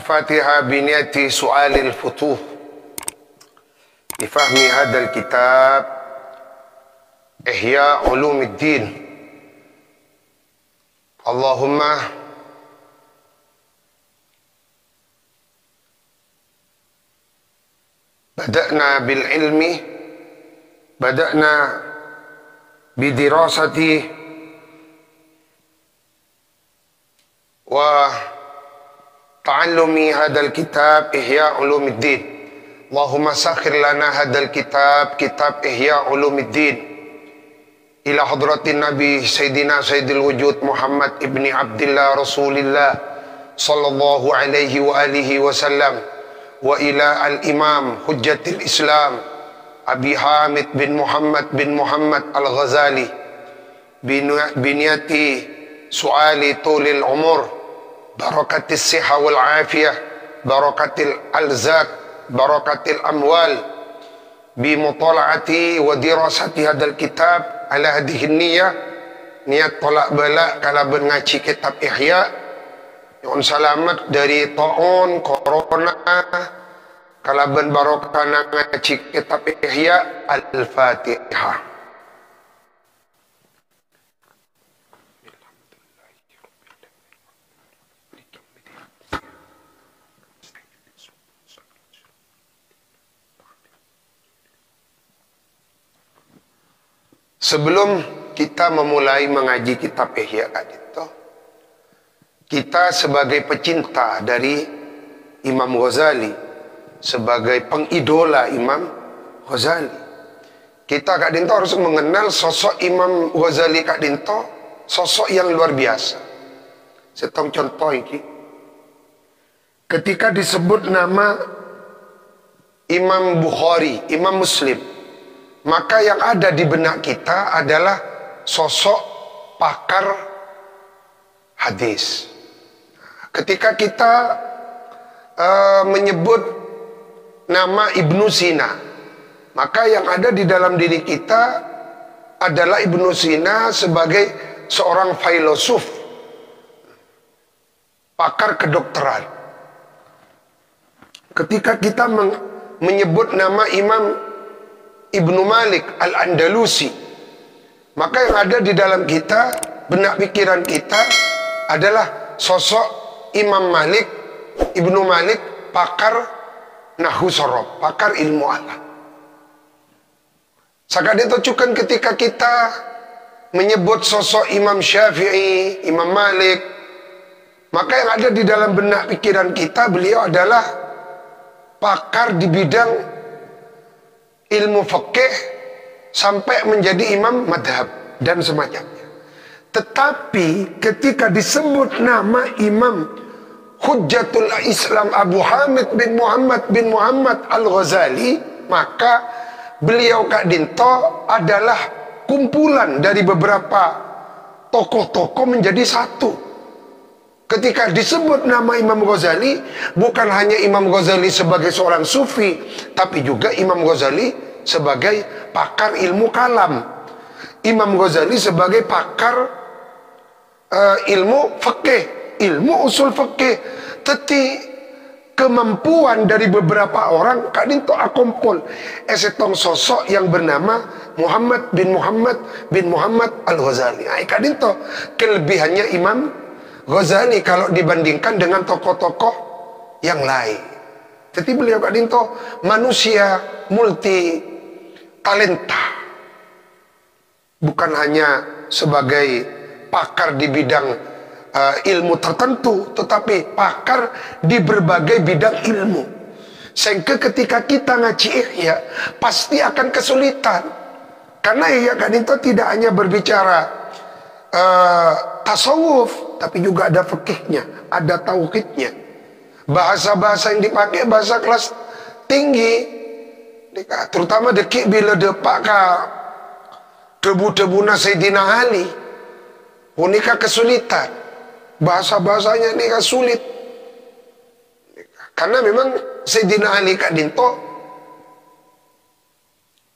الفاتحة بنية سؤال الفتوح بفهم هذا الكتاب إحياء علوم الدين. اللهم بدأنا بالعلم، بدأنا بدراسة وتعلم هذا الكتاب إحياء علوم الدين. اللهم سخر لنا هذا الكتاب، كتاب إحياء علوم الدين، إلى حضرة النبي سيدنا سيد الوجود محمد ابن عبد الله رسول الله صلى الله عليه وآله وسلم، وإلى الإمام حجة الإسلام أبي حامد بن محمد الغزالي بنية سؤال طول العمر، بركة الصحة والعافية، بركة الأرزاق، بركة الأموال، بمطالعة ودراسة هذا الكتاب على هذه النية، niat tolak bala kalaban ngaji kitab Ihya, yang selamat dari taun corona, kalaban barokah ngaji kitab Ihya. Al-Fatihah. Sebelum kita memulai mengaji kitab Ihya itu, kita sebagai pecinta dari Imam Ghazali, sebagai pengidola Imam Ghazali, kita Kak Dinto harus mengenal sosok Imam Ghazali. Kak Dinto sosok yang luar biasa. Setong contoh ini, ketika disebut nama Imam Bukhari, Imam Muslim, maka yang ada di benak kita adalah sosok pakar hadis. Ketika kita menyebut nama Ibnu Sina, maka yang ada di dalam diri kita adalah Ibnu Sina sebagai seorang filosof, pakar kedokteran. Ketika kita menyebut nama Imam Ibnu Malik Al-Andalusi, maka yang ada di dalam kita, benak pikiran kita adalah sosok Imam Malik, Ibnu Malik, pakar Nahwu Shorof, pakar ilmu alam. Sakadin tocukan ketika kita menyebut sosok Imam Syafi'i, Imam Malik, maka yang ada di dalam benak pikiran kita, beliau adalah pakar di bidang ilmu fikih sampai menjadi imam madhab dan semacamnya. Tetapi ketika disebut nama Imam Hujjatul Islam Abu Hamid bin Muhammad Al-Ghazali, maka beliau Kak Dinto adalah kumpulan dari beberapa tokoh-tokoh menjadi satu. Ketika disebut nama Imam Ghazali, bukan hanya Imam Ghazali sebagai seorang sufi, tapi juga Imam Ghazali sebagai pakar ilmu kalam, Imam Ghazali sebagai pakar ilmu fikih, ilmu usul fikih. Tetapi kemampuan dari beberapa orang Kak Dinto akompol esetong sosok yang bernama Muhammad bin Muhammad Al-Ghazali. Kak Dinto kelebihannya Imam Ghazali kalau dibandingkan dengan tokoh-tokoh yang lain. Jadi beliau Kak Dinto manusia multi talenta, bukan hanya sebagai pakar di bidang ilmu tertentu, tetapi pakar di berbagai bidang ilmu. Sehingga ketika kita ngaji Ihya pasti akan kesulitan, karena Ihya Kak Dinto tidak hanya berbicara tasawuf, tapi juga ada fikihnya, ada tauhidnya. Bahasa-bahasa yang dipakai bahasa kelas tinggi, terutama dekik bila depak ka debu-debuna Sayyidina Ali, unika kesulitan. Bahasa-bahasanya ini kan sulit, karena memang Sayyidina Ali Kak Dinto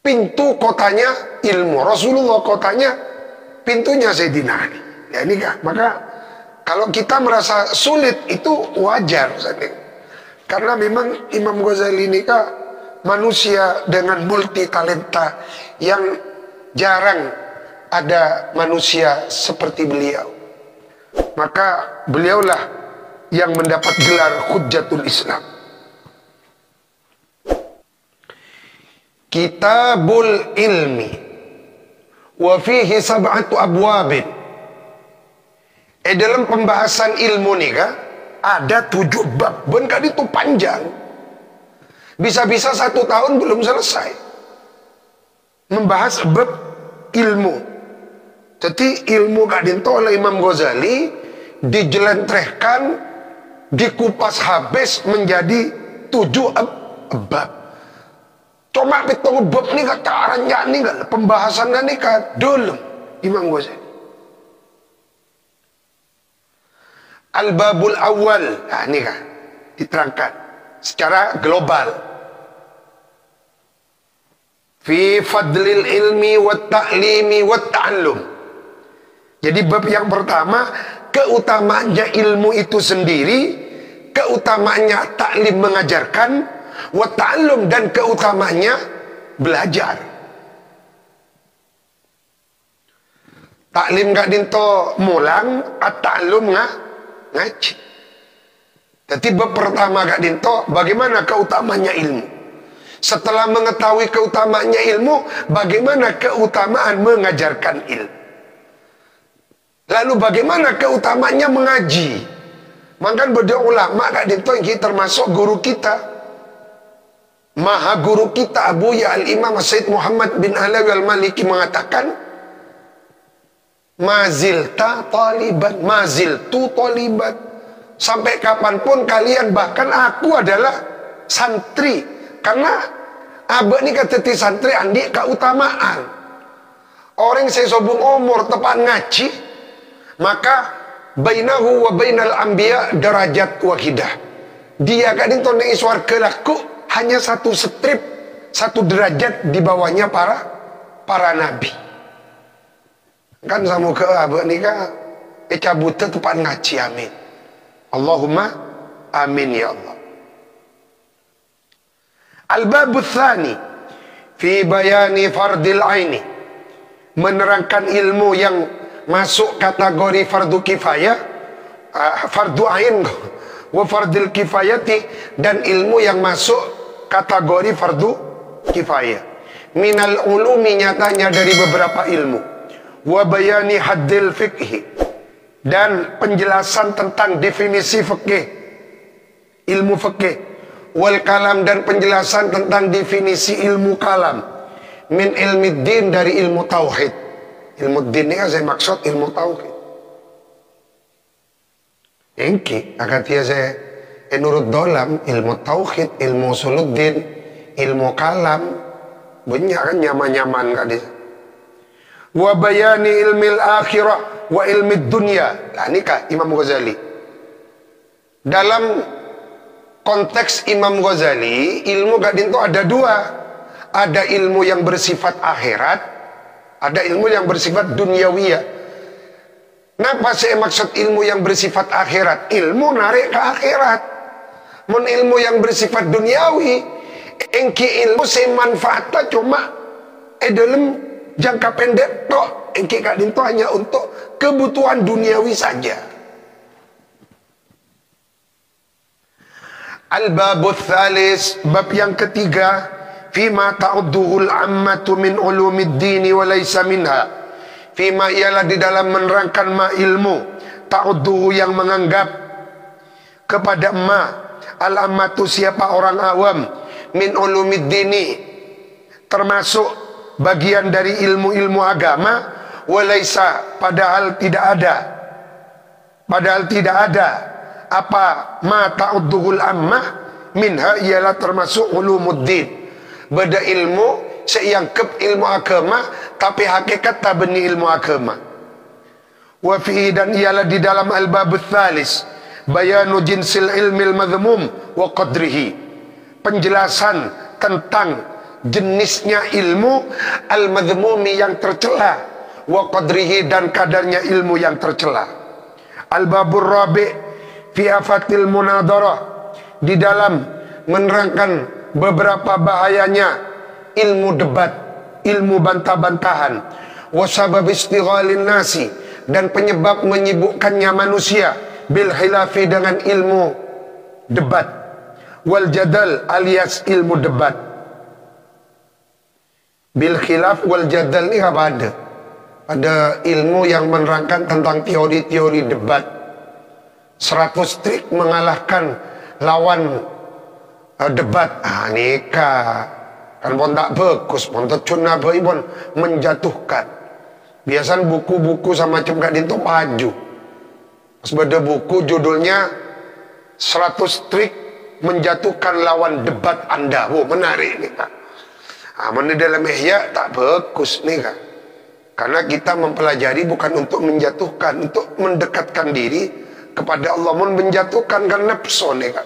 pintu kotanya ilmu, Rasulullah kotanya pintunya Sayyidina Ali. Ya ini kan, maka kalau kita merasa sulit itu wajar. Karena memang Imam Ghazali ini kah manusia dengan multi talenta yang jarang ada manusia seperti beliau. Maka beliaulah yang mendapat gelar Hujjatul Islam. Kitabul ilmi wa fihi sab'atu abwabin. Dalam pembahasan ilmu nih kah ada 7 bab. Benar itu panjang. Bisa-bisa 1 tahun belum selesai membahas bab ilmu. Jadi ilmu kadinto oleh Imam Ghazali dijelentrehkan, dikupas habis menjadi 7 bab. Cuma pitung bab ni kata aranya ni kan pembahasan ni kan dulu Imam Ghazali. Al-babul awal, nah ini kan diterangkan secara global. Fi fadlil ilmi wa ta'limi wa ta'allum. Jadi bab yang pertama, keutamaannya ilmu itu sendiri, keutamaannya taklim mengajarkan, wa ta'allum dan keutamaannya belajar. Taklim gak dinto mulang, at-ta'allum ngaji. Jadi bab pertama gak dinto bagaimana keutamaannya ilmu. Setelah mengetahui keutamaannya ilmu, bagaimana keutamaan mengajarkan ilmu. Lalu bagaimana keutamaannya mengaji. Maka beliau ulama gak dinto yang termasuk guru kita, maha guru kita Abu Ya Al-Imam Sayyid Muhammad bin Alawi Al-Maliki mengatakan, mazilta taliban, maziltu taliban. Sampai kapanpun kalian, bahkan aku adalah santri. Karena abah ni kata ti santri andi keutamaan. Orang saya sobung umur tepat ngaji, maka bainahu wa bainal anbiya darajat wahidah. Dia kadang tonton iswar kelaku hanya 1 strip, 1 derajat di bawahnya para nabi. Kan sama ke abah ni kan cabut tepat ngaji, amin. Allahumma amin ya Allah. Al-babul tsani fi bayani fardil aini, menerangkan ilmu yang masuk kategori fardu kifayah, fardu ain wa fardil kifayati, dan ilmu yang masuk kategori fardu kifayah. Minal ulumi, nyatanya dari beberapa ilmu. Wa bayani haddil fikhi, dan penjelasan tentang definisi fikih, ilmu fikih. Wal kalam, dan penjelasan tentang definisi ilmu kalam. Min ilmi din, dari ilmu tauhid. Ilmu din ini saya maksud ilmu tauhid. Engki akan dia saya nurut dalam ilmu tauhid, ilmu usuluddin, ilmu kalam, banyak kan nyaman-nyaman kak dia. Wa bayani ilmil akhirah wa ilmi dunya. Nah ini kak Imam Ghazali. Dalam konteks Imam Ghazali, ilmu gak dinto ada 2. Ada ilmu yang bersifat akhirat, ada ilmu yang bersifat duniawiyah. Kenapa saya maksud ilmu yang bersifat akhirat? Ilmu narik ke akhirat. Mun ilmu yang bersifat duniawi, engki ilmu saya manfaatnya cuma dalam jangka pendek tok. Engki gak dinto hanya untuk kebutuhan duniawi saja. Al-babul tsalis, bab yang ketiga, fima ta'udduhul ammatu min ulumiddin wa laysa minha. Fima ialah di dalam menerangkan ma ilmu, ta'udduhu yang menganggap kepada ma, al-ammatu siapa orang awam, min ulumiddini termasuk bagian dari ilmu-ilmu agama, wa laysa padahal tidak ada apa ma ta'udduhul ammah minha ialah termasuk ulumuddin. Beda ilmu seiangkep ilmu agama tapi hakikat tak benih ilmu agama. Wa fihi, dan ialah di dalam al-babul tsalis, bayanu jinsil ilmil madhmum wa qadrihi, penjelasan tentang jenisnya ilmu al-madhmumi yang tercela, wa qadrihi, dan kadarnya ilmu yang tercela. Al-babur rabi' fi afatil munadarah, di dalam menerangkan beberapa bahayanya ilmu debat, ilmu bantah-bantahan, wasabab istighalin nasi, dan penyebab menyibukkannya manusia bil khilafi dengan ilmu debat, wal jadal alias ilmu debat. Bil khilaf wal jadal ini apa ada? Ada ilmu yang menerangkan tentang teori-teori debat. 100 trik mengalahkan lawan debat. Nikah kan pun tak bagus, pun tercuna pun menjatuhkan. Biasanya buku-buku sama macam kak dinto maju. Pas ada buku judulnya 100 trik menjatuhkan lawan debat Anda. Oh, menarik nih kak. Mana dalam ihya tak bagus nih kak. Karena kita mempelajari bukan untuk menjatuhkan, untuk mendekatkan diri kepada Allah, menjatuhkan kan nafsu nih kak.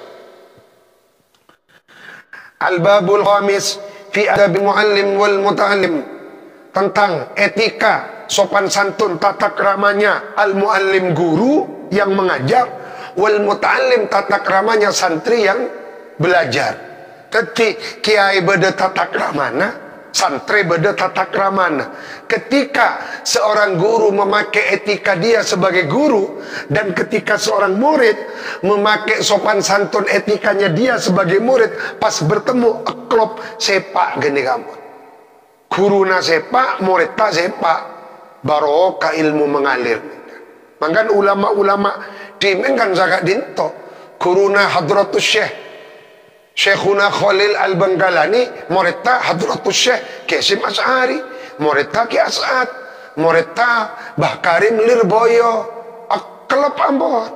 Al-babul khamis fi adabi muallim wal muta'allim, tentang etika sopan santun tata keramanya al-muallim guru yang mengajar, wal muta'allim tata keramanya santri yang belajar. Jadi kiai beda tata keramana, santri beda tata keramana. Ketika seorang guru memakai etika dia sebagai guru, dan ketika seorang murid memakai sopan santun etikanya dia sebagai murid, pas bertemu klop sepak gini kamu. Guruna sepak, murid tak sepak, barokah ilmu mengalir. Mangkan ulama-ulama dimenkan zakat dinto. Guruna Hadratus Syekh Syekhuna Khalil Al-Bangkalani, muridta Hadratus Syekh Qasim Asy'ari, muridta Ki As'ad, muridta Bah Karim Lirboyo, aklep ambon.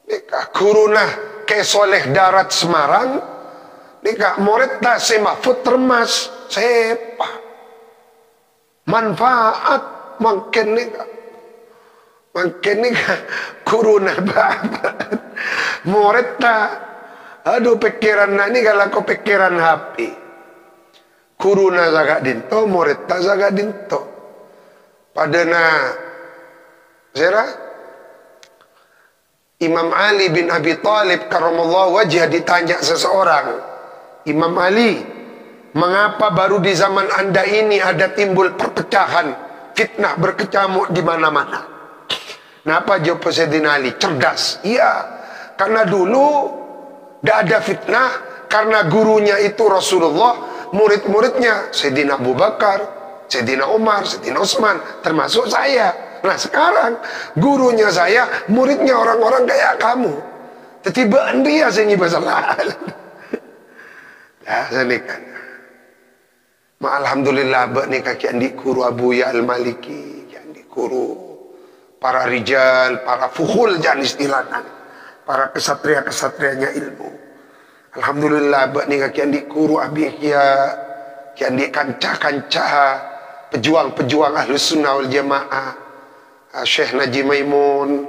Nika guruna Ke Soleh Darat Semarang, nika muridta Si Mahfud Termas, sepa manfaat mungkin nika guruna babat muridta. Aduh pikiran ini kalau kau pikiran HP. Kuruna zakat dinto, murid tak zakat dinto. Padana zera Imam Ali bin Abi Thalib karramallahu wajhah ditanya seseorang, Imam Ali, mengapa baru di zaman Anda ini ada timbul perpecahan, fitnah berkecamuk di mana-mana? Kenapa jawab Sayyidina Ali? Cerdas. Iya, karena dulu tidak ada fitnah, karena gurunya itu Rasulullah, murid-muridnya Sayyidina Abu Bakar, Sayyidina Umar, Sayyidina Utsman, termasuk saya. Nah sekarang gurunya saya, muridnya orang-orang kayak kamu. Tiba dia sini masalah. Ya, saya kan. Alhamdulillah nih kaki andi guru Abu Ya Al-Maliki, andi guru para rijal, para fuhul jangan istilahnya. Para kesatria-kesatrianya ilmu. Alhamdulillah bak ni kian di guru abi kian di kanca-kanca pejuang-pejuang Ahlus Sunnah wal Jamaah. Syekh Najib Maimun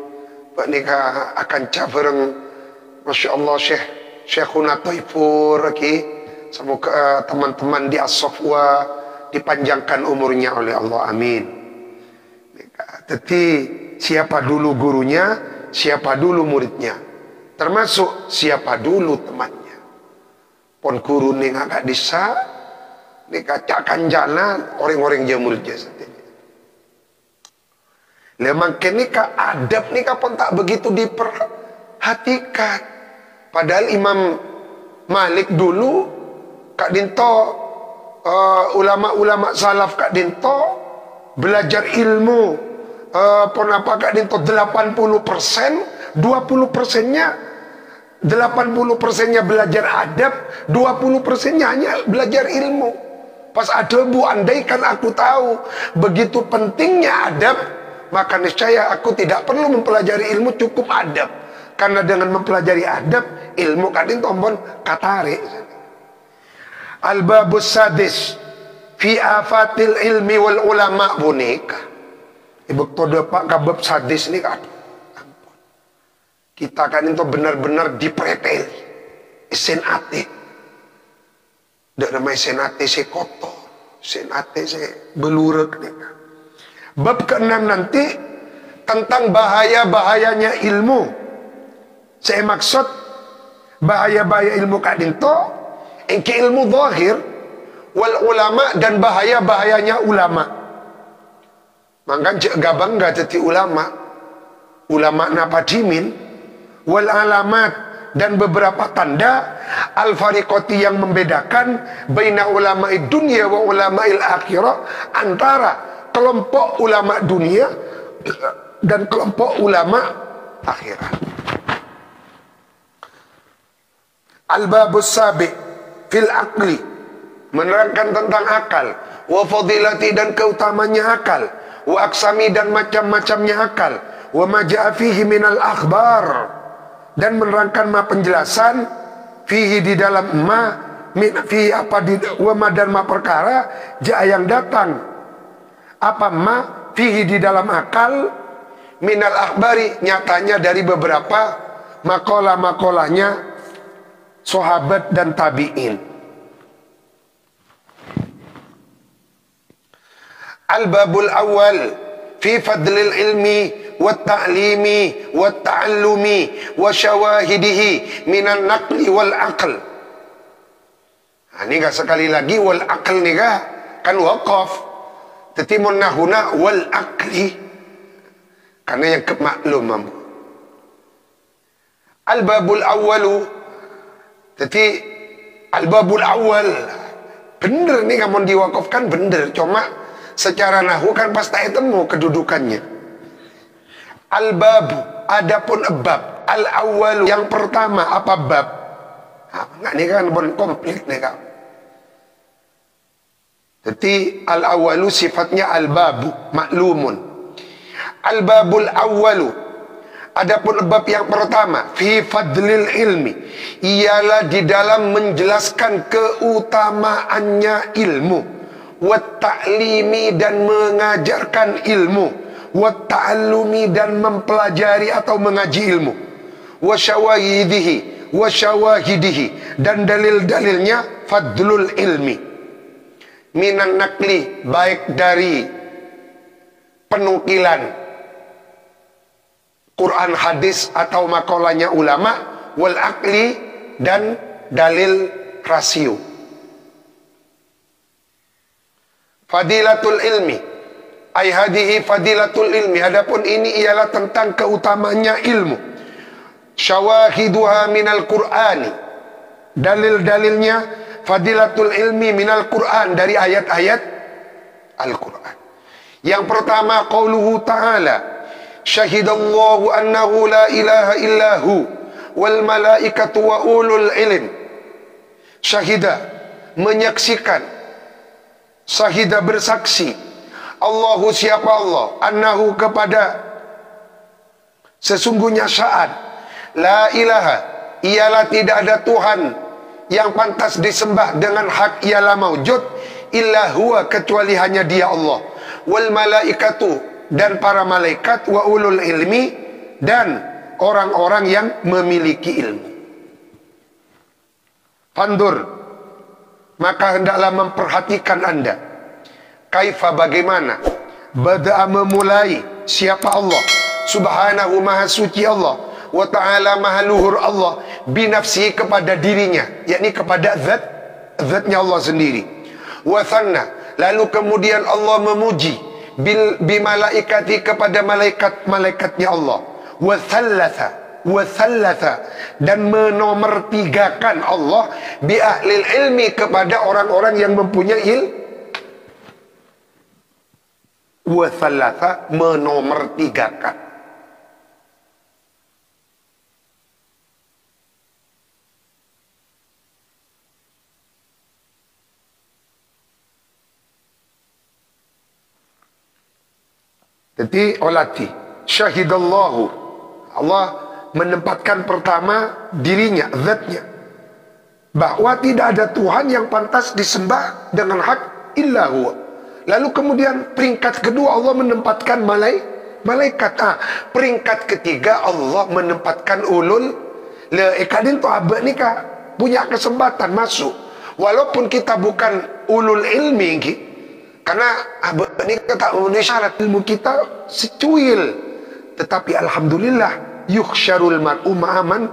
bak ni akan cabareng Masya-Allah Syekhuna Taifur lagi. Semoga teman-teman di As-Safwa dipanjangkan umurnya oleh Allah, amin. Jadi siapa dulu gurunya, siapa dulu muridnya, termasuk siapa dulu temannya. Pon guru ni agak disa, ni kacakan jalan orang-orang dia muridnya sendiri. Lemang kenika adab ni pun tak begitu diperhatikan. Padahal Imam Malik dulu kak dinto ulama-ulama salaf kak dinto belajar ilmu pon apa kak dinto 80%, 20%-nya 80%-nya belajar adab, 20%-nya hanya belajar ilmu. Pas ada bu, andaikan aku tahu begitu pentingnya adab, maka niscaya aku tidak perlu mempelajari ilmu, cukup adab. Karena dengan mempelajari adab, ilmu kadin tombon katare. Al-babus sadis fi afatil ilmi wal ulama boneka. Ibu todo pak kabab sadis ni kan. Kita kan itu benar-benar dipreteli. Sen ate. Dak namanya sen ate se kotor. Sen ate se belurek nih. Bab ke-6 nanti tentang bahaya-bahayanya ilmu. Saya maksud bahaya-bahaya ilmu kadin to engke ilmu zahir wal ulama dan bahaya-bahayanya ulama. Mangkan cek gabang gak jadi ulama napa dimin wal alamat dan beberapa tanda al fariqati yang membedakan baina ulama'i dunia wa ulama'il akhirah, antara kelompok ulama dunia dan kelompok ulama akhirat. Al-babus sabi fil aqli, menerangkan tentang akal, wa fadilati dan keutamanya akal, wa aksami dan macam-macamnya akal, wa ma ja'a fihi minal akhbar, dan menerangkan ma penjelasan fihi di dalam ma min fihi apa di wa ma dan ma perkara ja'a yang datang apa ma fihi di dalam akal minal akhbari, nyatanya dari beberapa makolah-makolahnya sahabat dan tabi'in. Al-babul awal fi fadlil ilmi wa ta'limi wa ta'allumi wa syawahidihi minan naqli wal aql. Ini gak sekali lagi wal aql nih gak kan waqaf, tetimun nahuna wal aqli karena yang kemaklum. Al-babul awalu, jadi al-babul awal bener nih kamu diwakafkan bener, cuma secara nahu kan pasti temu kedudukannya. Al-babu, adapun bab, al-awwalu yang pertama apa bab? Enggak nih kan bon komplit nih kak. Jadi al-awwalu sifatnya al-babu maklumun. Al-babul awwalu, adapun bab yang pertama fi fadlil ilmi, ialah di dalam menjelaskan keutamaannya ilmu, wa ta'limi dan mengajarkan ilmu, wa ta'allumi dan mempelajari atau mengaji ilmu, wa syawahidihi dan dalil-dalilnya fadlul ilmi minan nakli, baik dari penukilan Quran hadis atau makolahnya ulama, wal akli dan dalil rasio. Fadilatul ilmi, ay hadihi fadilatul ilmi, adapun ini ialah tentang keutamanya ilmu. Syawahiduha minal qur'ani, dalil-dalilnya fadilatul ilmi minal qur'an, dari ayat-ayat Al-Quran. Yang pertama qauluhu ta'ala, syahidallahu annahu la ilaha illahu wal malaikatu wa ulul ilm. Syahidah menyaksikan, syahidah bersaksi, Allahu siapa Allah, annahu kepada sesungguhnya syahad, la ilaha ialah tidak ada Tuhan yang pantas disembah dengan hak ialah maujud, illa huwa kecuali hanya dia Allah, wal malaikatu dan para malaikat, wa ulul ilmi dan orang-orang yang memiliki ilmu. Fandur, maka hendaklah memperhatikan anda, kaifa bagaimana, bada'a memulai siapa Allah, subhanahu maha suci Allah, wa ta'ala maha luhur Allah, binafsi kepada dirinya, yakni kepada zatnya Allah sendiri. Wa thanna, lalu kemudian Allah memuji bimalaikati kepada malaikat-malaikatnya Allah, wa thalatha dan menomertigakan Allah bi ahlil ilmi kepada orang-orang yang mempunyai wa thalatha menomertigakan. Jadi olati syahidallahu, Allah menempatkan pertama dirinya, zatnya, bahwa tidak ada Tuhan yang pantas disembah dengan hak illa huwa. Lalu kemudian peringkat kedua Allah menempatkan malaikat. Peringkat ketiga Allah menempatkan ulul ikadin to abad nikah punya kesempatan masuk, walaupun kita bukan ulul ilmi karena abad ini tak memenuhi syarat, ilmu kita secuil, tetapi alhamdulillah yukhsyarul mar'u ma'aman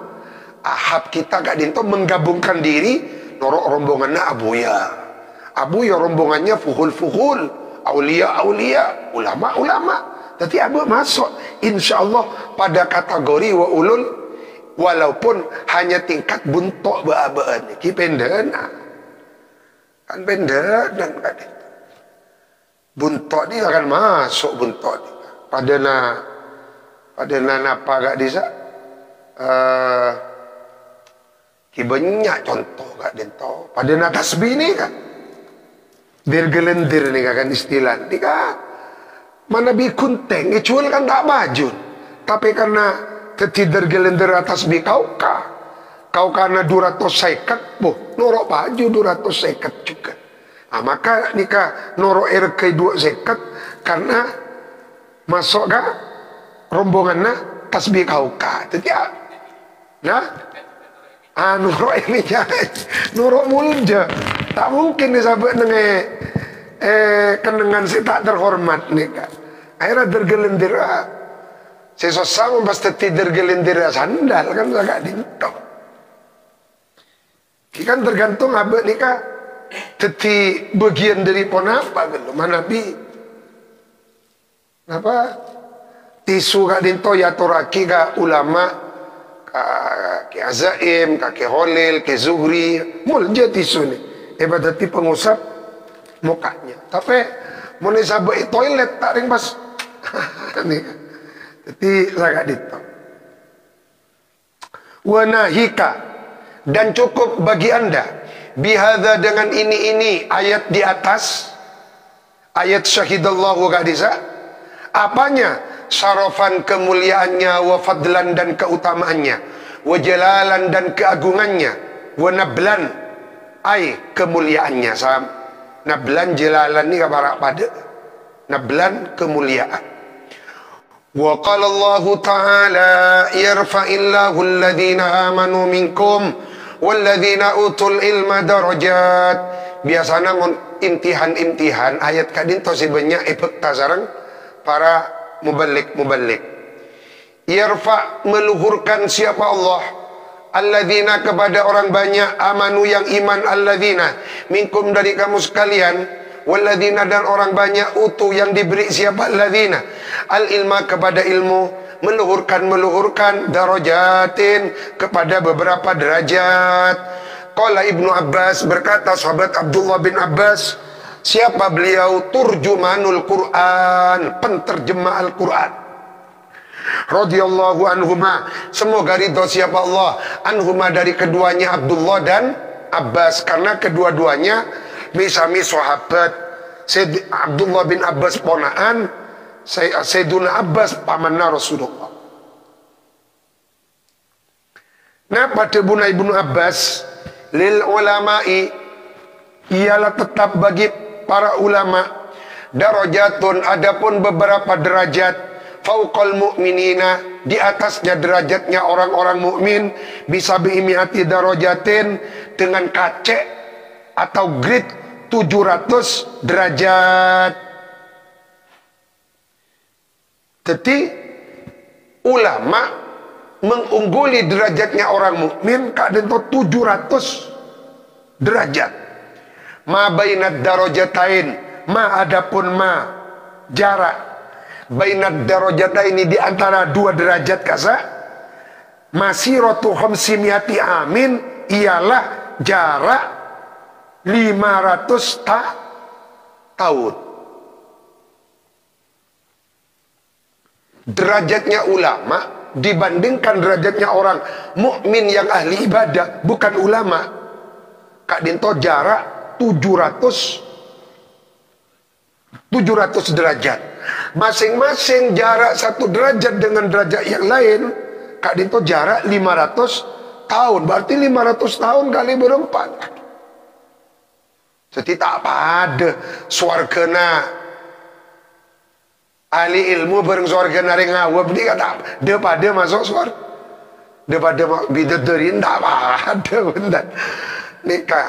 ahab kita kak dinto menggabungkan diri norok rombongannya abuya rombongannya fuhul aulia ulama tapi abu masuk insyaallah pada kategori wa ulul, walaupun hanya tingkat buntok beabaan iki pendena kan pendena kan buntok ni akan masuk buntok ni padana napa gak disa ki banyak contoh gak dento padana tasbih ni kan bergelendir ni kan istilah ni kan mana bi kunteng icul kan tak baju tapi karena ketider gelender atas bi kau karena 250 norok baju 250 juga. Maka nikah norok RK 250 karena masuk ke rombongannya tasbih kau jadi norok ini norok mulja tak mungkin disabak dengan kenangan si tak terhormat nih kak akhirnya tergelendir sesosama pasti tergelendir sandal kan agak dintok kan tergantung abek nih kak teti bagian dari pon apa gitu mana bi apa tisu kak dinto ya toraki kak ulama kak Azaim kak Holil kak Zuhri mulja tisu nih berarti pengusap mukanya tapi mau sabai toilet tak ring pas nih jadi sangat ditang wanahika dan cukup bagi anda bihadza dengan ini ayat di atas ayat syahidallahu gadisa apanya syarafan kemuliaannya wa fadlan dan keutamaannya wa jalalan dan keagungannya wa nablan ai kemuliaannya nablan jalalan ni kabarak pada nablan kemuliaan wa qala Allah ta'ala yarfa'illahu alladhina amanu minkum walladhina utul ilma darajat biasanya imtihan ayat kadin to si banyak efekta sarang para mubalik yarfa meluhurkan siapa Allah alladzina kepada orang banyak amanu yang iman alladzina minkum dari kamu sekalian walladzina dan orang banyak utu yang diberi siapa alladzina al ilma kepada ilmu meluhurkan darajatin kepada beberapa derajat. Qala Ibnu Abbas berkata sahabat Abdullah bin Abbas siapa beliau turjumanul Quran penterjemah Al-Quran radhiyallahu anhuma semoga ridho siapa Allah anhuma dari keduanya Abdullah dan Abbas karena kedua-duanya misami sahabat Abdullah bin Abbas ponaan Sayyiduna Abbas pamanna Rasulullah. Nah pada bunai Ibnu Abbas lil ulama'i ialah tetap bagi para ulama darajatun adapun beberapa derajat fauqal mu'minina di atasnya derajatnya orang-orang mukmin bisa bi'imiati darajatin dengan kacek atau grade 700 derajat. Jadi ulama mengungguli derajatnya orang mukmin kadang itu 700 derajat. Ma bainad darajatain ma adapun ma jarak bainad darajataini di antara dua derajat kasa masiratu khamsimiati amin ialah jarak 500 tahun. Derajatnya ulama dibandingkan derajatnya orang mukmin yang ahli ibadah bukan ulama kak dinto jarak 700 derajat masing-masing jarak satu derajat dengan derajat yang lain kak dinto jarak 500 tahun berarti 500 tahun kali berempat jadi tak pada swargana ahli ilmu bareng swarga nari ngawab ni kata daripada masuk swarga daripada bidadarin tak pada benar nikah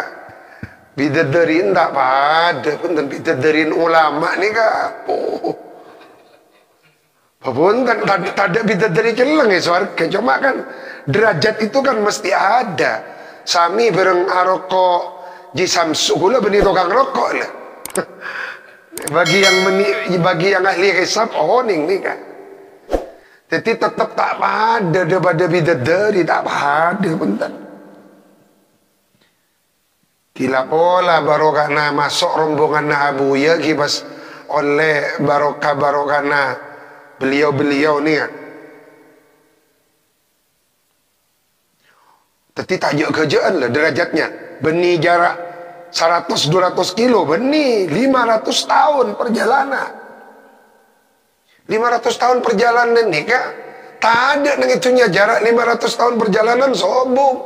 bidadarin tak pada benar bidadarin ulama ni kah Walaupun kan tak ada bidadari celang ya suarga. Cuma kan derajat itu kan mesti ada. Sami bareng aroko jisamsu gula benih tukang rokok lah. bagi yang ahli hisab oning nih kan. Jadi tetap tak ada daripada bidadari, tak ada bentar. Kila pola barokana masuk rombongan na Abu ya kibas oleh barokana beliau-beliau ni kan. Tapi tajuk kerjaan lah derajatnya. Beni jarak 100-200 kilo. Beni 500 tahun perjalanan. 500 tahun perjalanan ni kan. Tak ada nang itunya jarak 500 tahun perjalanan sombong.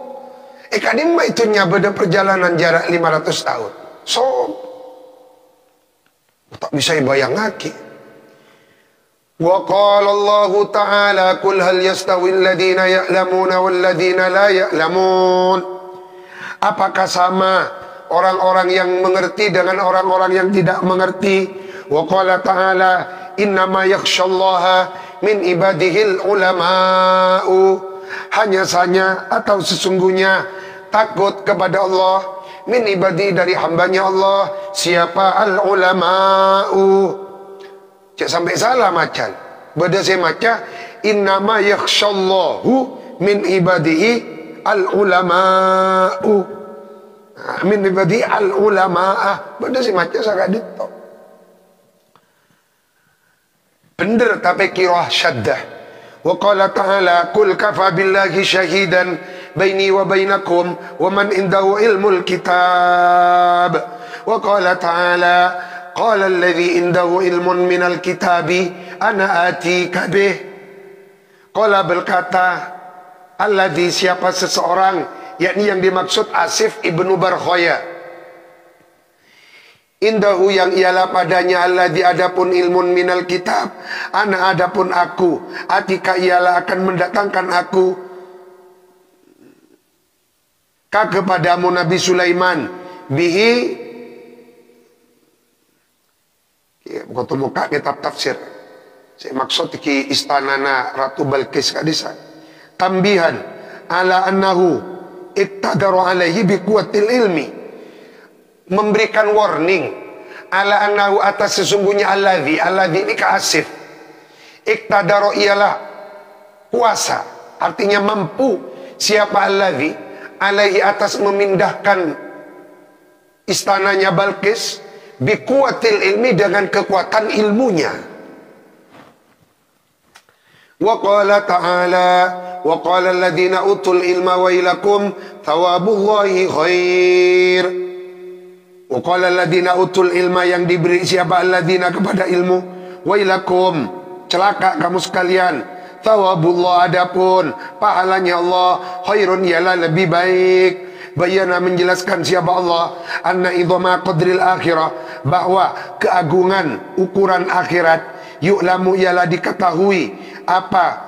Kadima itunya beda perjalanan jarak 500 tahun. Sombong. Tak bisa bayang lagi. Wa qala Allah Ta'ala qul hal yastawi alladhina ya'lamuna walladhina la ya'lamun. Apakah sama orang-orang yang mengerti dengan orang-orang yang tidak mengerti? Wa qala Ta'ala innama yakhshallaha min ibadihil ulama'u. Hanya saja atau sesungguhnya takut kepada Allah min ibadi dari hambanya Allah siapa al ulama'u. Cik sampai salah macan. Beda saya maca innama yakhshallahu min ibadihi al ulama'u. Min ibadihi al ulama'ah. Beda saya maca sangat dito. Bener tapi kirah syaddah. Wa qala ta'ala qul kafa billahi syahidan baini wa bainakum wa man indahu ilmul kitab. Wa qala ta'ala qala alladhi indahu ilmun minal kitabi ana atika bih. Qala berkata alladhi siapa seseorang, yakni yang dimaksud Asif ibnu Barkhaya. Indahu yang ialah padanya alladhi adapun ilmun minal kitab, ana adapun aku, atika ialah akan mendatangkan aku kepadamu Nabi Sulaiman bihi. Waktu muka kitab tafsir saya maksud ki istanana Ratu Balqis kadisa tambihan ala annahu ittadaru alaihi biquwatil ilmi, memberikan warning ala annahu atas sesungguhnya alladhi ini kasif iktadaro ialah kuasa, artinya mampu siapa alladhi alaihi atas memindahkan istananya Balqis biquwatil ilmi dengan kekuatan ilmunya. Wa qala ta'ala wa qala alladhina utul ilma wailakum thawabullahi khair. Wa qala alladhina utul ilma yang diberi siapa alladhina kepada ilmu wailakum celaka kamu sekalian, thawabullah adapun pahalanya Allah khairun ialah lebih baik. Bayana menjelaskan siapa Allah anna idhama qadril akhirah, bahwa keagungan ukuran akhirat yu'lamu ialah diketahui apa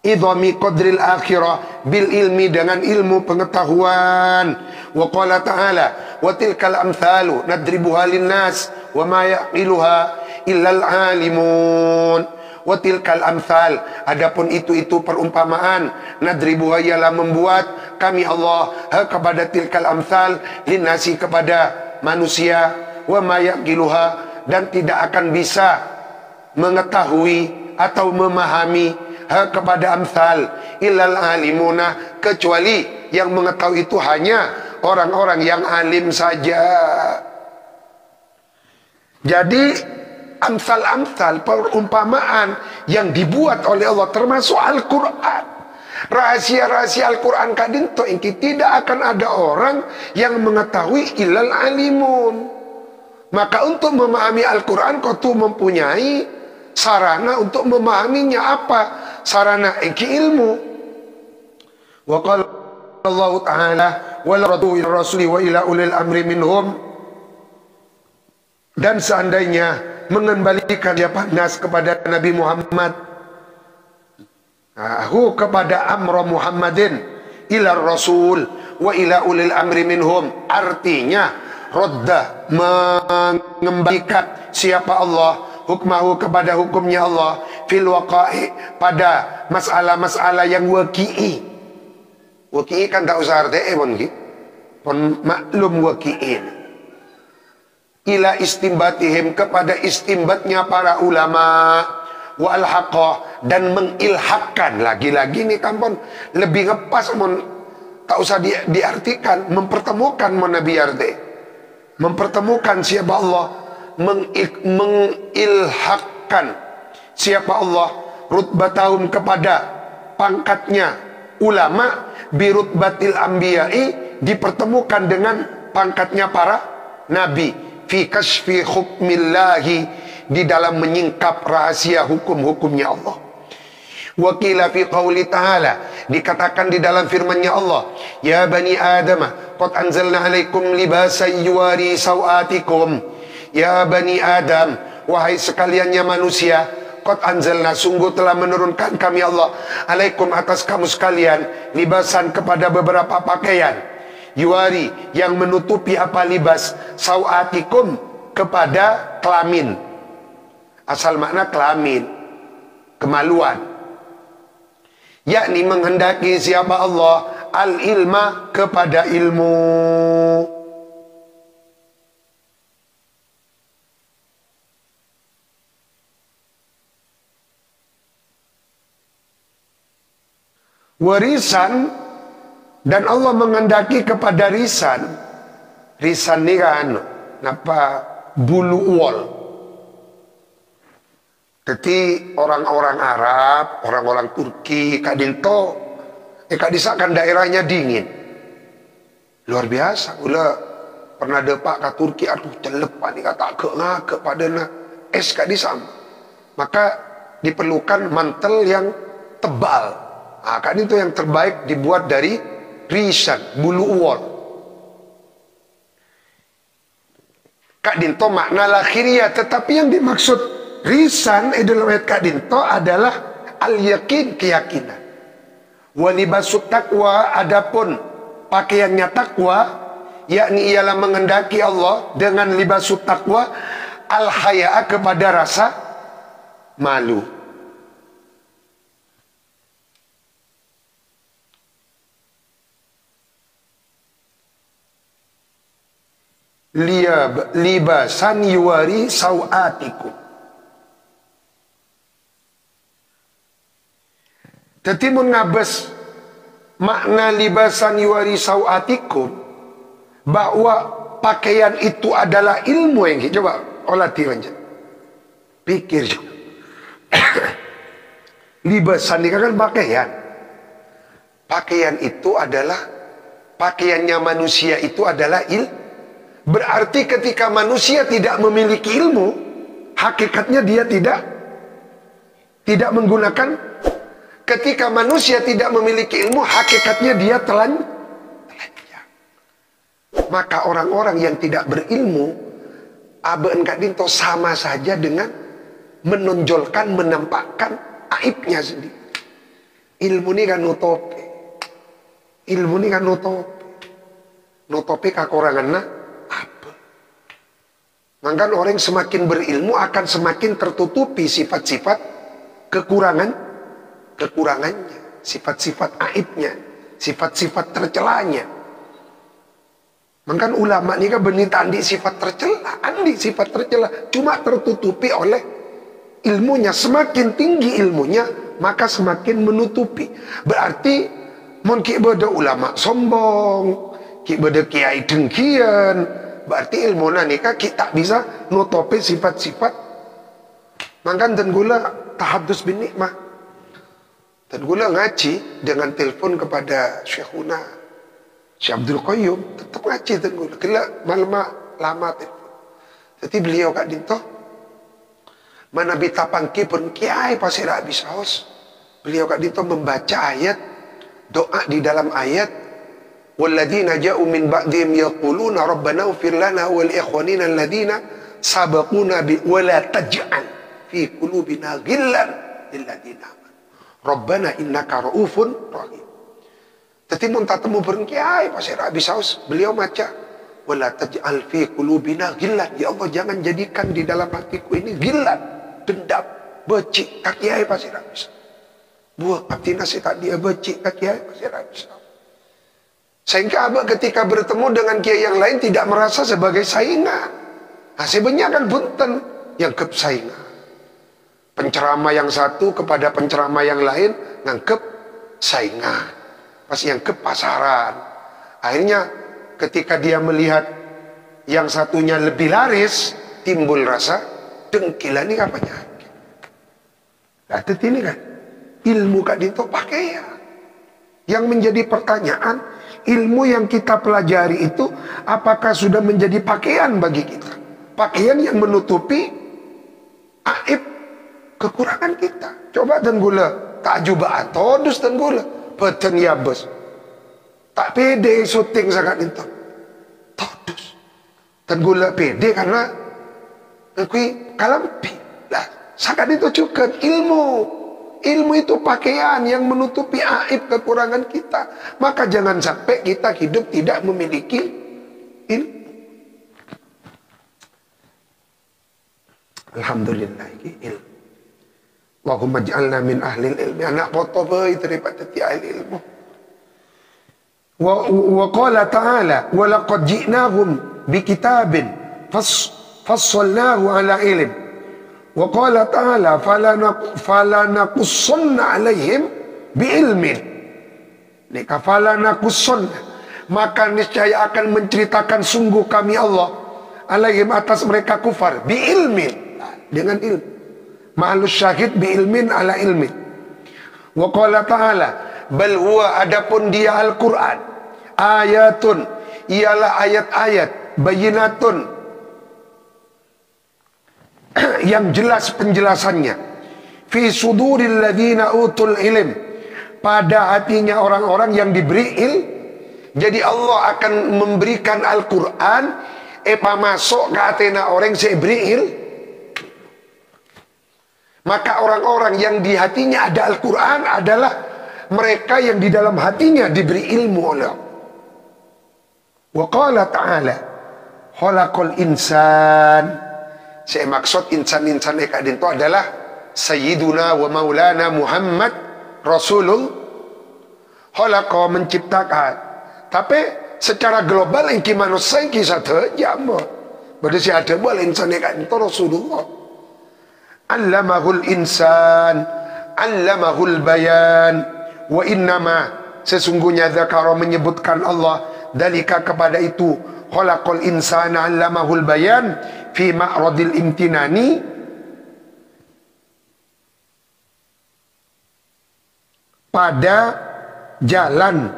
idhami qadril akhirah bil ilmi dengan ilmu pengetahuan. Wa qala ta'ala wa tilkal amthalu nadribuha linnas wa ma yaqiluha illal alimun. Wa tilkal amthal adapun itu perumpamaan nadribuha ialah membuat kami Allah kepada tilkal amthal linnasi kepada manusia wa ma yaqiluha dan tidak akan bisa mengetahui atau memahami kepada amthal illal alimuna kecuali yang mengetahui itu hanya orang-orang yang alim saja. Jadi amsal-amsal perumpamaan yang dibuat oleh Allah termasuk Al-Quran. Rahasia-rahasia Al-Quran kadinto inki tidak akan ada orang yang mengetahui illal alimun. Maka untuk memahami Al-Quran kau tu mempunyai sarana untuk memahaminya. Apa sarana? Inki ilmu. Wa qala Allah Ta'ala wa la rasuli wa ila ulil amri minhum. Dan seandainya mengembalikan siapa nas kepada Nabi Muhammad kepada amra Muhammadin ila rasul wa ila ulil amri minhum, artinya radda mengembalikan siapa Allah hukmahu kepada hukumnya Allah fil waqa'i, pada masalah-masalah yang waqi'i. Waqi'i kan tak usah arti pun maklum waqi'i. Ila istimbatihim, kepada istimbatnya para ulama, wa alhaqah, dan mengilhakkan. Lagi-lagi nih kampun lebih ngepas mon, tak usah diartikan, mempertemukan mon Nabi Yarde, mempertemukan siapa Allah, mengilhakkan siapa Allah rutbatahum, kepada pangkatnya ulama, birutbatil anbiya'i, dipertemukan dengan pangkatnya para nabi, fi kasfi hukmillahi, di dalam menyingkap rahasia hukum-hukumnya Allah. Wakila fi qawli ta'ala, dikatakan di dalam firman-Nya Allah, ya bani Adam, qad anzalna alaikum libasan yuwari sawatikum. Ya bani Adam, wahai sekaliannya manusia, qad anzalna, sungguh telah menurunkan kami Allah, alaikum, atas kamu sekalian, libasan, kepada beberapa pakaian, yuwari, yang menutupi apa libas, sawatikum, kepada kelamin. Asal makna kelamin, kemaluan, yakni menghendaki siapa Allah, al-ilma, kepada ilmu. Warisan, dan Allah menghendaki kepada risan. Risan ni kan napa, bulu uol. Jadi orang-orang Arab, orang-orang Turki, kadinto, kadisakan daerahnya dingin, luar biasa. Ula pernah depak ke Turki, aduh celepan ni kata ke pada na es kadisam. Maka diperlukan mantel yang tebal. Nah, kan itu yang terbaik dibuat dari risan, bulu uol. Kak Dinto makna lahiriah, tetapi yang dimaksud risan dalam ayat Kak Dinto adalah al-yakin, keyakinan. Walibasut takwa, adapun pakaiannya takwa, yakni ialah mengendaki Allah dengan libasut takwa, al-haya'a, kepada rasa malu. Libasan yuwari sawatikum. Jadi mengabas makna libasan yuwari sawatikum, bahwa pakaian itu adalah ilmu yang kita coba olah aja. Pikir juga. Libasan ini kan pakaian. Pakaian itu adalah, pakaiannya manusia itu adalah ilmu. Berarti ketika manusia tidak memiliki ilmu, hakikatnya dia tidak menggunakan. Ketika manusia tidak memiliki ilmu, hakikatnya dia telanjang. Maka orang-orang yang tidak berilmu, aben Kak Dinto, sama saja dengan menonjolkan, menampakkan aibnya sendiri. Ilmu ini kan nutupi. Ilmu ini kan nutupi. Nutupi kekurangan apa? Maka orang semakin berilmu akan semakin tertutupi sifat-sifat kekurangannya, sifat-sifat aibnya, sifat-sifat tercelanya. Maka ulama ni kan benita andi sifat tercela, cuma tertutupi oleh ilmunya. Semakin tinggi ilmunya, maka semakin menutupi. Berarti mungkin beda ulama sombong, beda kiai dengkian, berarti ilmu nikah kita bisa nutupi sifat-sifat. Maka dan gula tahadus bin nikmah, dan gula ngaji dengan telepon kepada Syekhuna Syekh Abdul Qayyum, tetap ngaji dan gula gila malam lama telepon. Jadi beliau Kak Dinto mana bita pangki pun kiai pasir habis haus. Beliau Kak Dinto membaca ayat, doa di dalam ayat, walladzina ja'u min ba'dihim yaquluna rabbana ighfir lana wa li ikhwanina alladhina sabaquna bi wa la taj'al fi qulubina ghillan lil ladzina amanu rabbana innaka raufun rahim. Tadi mun tatemu berkiai pasir habis haus, beliau maca wala taj'al fi qulubina ghillan, ya Allah jangan jadikan di dalam hatiku ini ghillan, dendam becik kak kiai pasti tak bisa. Buat abdi nasihat dia becik kak kiai pasti tak bisa. Sehingga abah ketika bertemu dengan kiai yang lain tidak merasa sebagai saingan. Nah, sebenarnya kan punten yang saingan. Penceramah yang satu kepada penceramah yang lain nganggep saingan. Pas yang ke pasaran. Akhirnya ketika dia melihat yang satunya lebih laris, timbul rasa dengkilan ini apanya. Nah, ini kan ilmu kak dito pakaian. Yang menjadi pertanyaan, ilmu yang kita pelajari itu apakah sudah menjadi pakaian bagi kita? Pakaian yang menutupi aib kekurangan kita. Coba dan gula tak jubah todus dan gula peten ya bos. Tak pede syuting sangat itu. Todus. Dan gula pede karena kui kalampi. Lah, sangat itu juga ilmu. Ilmu itu pakaian yang menutupi aib kekurangan kita. Maka jangan sampai kita hidup tidak memiliki ilmu. Alhamdulillah ini ilmu. Allahumma ja'alna min ahli ilmi. Anak foto bayi daripada ahli ilmu. Wa qala ta'ala wa laqad ji'nahum bi kitabin fassalnahu ala ilm. Wa qala ta'ala fala naqussanna alaihim bi ilmin. Nika fala naqussanna, maka niscaya akan menceritakan sungguh kami Allah alaihim atas mereka kufar bi ilmin, dengan ilmu. Ma'alus syahid bi ilmin ala ilmin. Wa qala ta'ala bal huwa, adapun dia Al-Quran, ayatun, ialah ayat-ayat, bayinatun, yang jelas penjelasannya, fi suduril ladzina utul ilm, pada hatinya orang-orang yang diberi ilmu. Jadi Allah akan memberikan Al-Quran masuk ke hatena orang yang diberi ilmu. Maka orang-orang yang di hatinya ada Al-Quran adalah mereka yang di dalam hatinya diberi ilmu oleh Allah. Wa qala ta'ala khalaqal insan. Saya maksud insan-insan eka itu adalah Sayyiduna wa Maulana Muhammad Rasulullah. Khalaqa, menciptakan. Tapi secara global yang manusia kisah terjamah. Berarti ada buat insan eka itu Rasulullah. Allamahul insan, allamahul bayan. Wa innama, sesungguhnya zakara, menyebutkan Allah dalika, kepada itu, khalaqal insana allamahul bayan fi ma'radil imtinani, pada jalan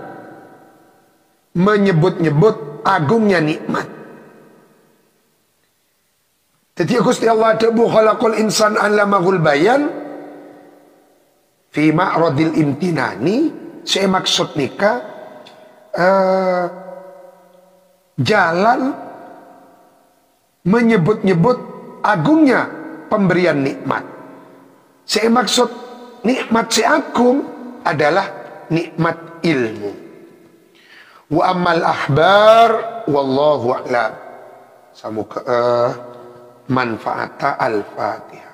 menyebut-nyebut agungnya nikmat. Jadi Gusti Allah debu khalaqal insan allamahul bayan fi ma'radil imtinani. Saya maksud nikah jalan menyebut-nyebut agungnya pemberian nikmat. Saya maksud nikmat si agung adalah nikmat ilmu. Wa ammal ahbar wallahu a'lam. Samuka manfaata al-Fatihah.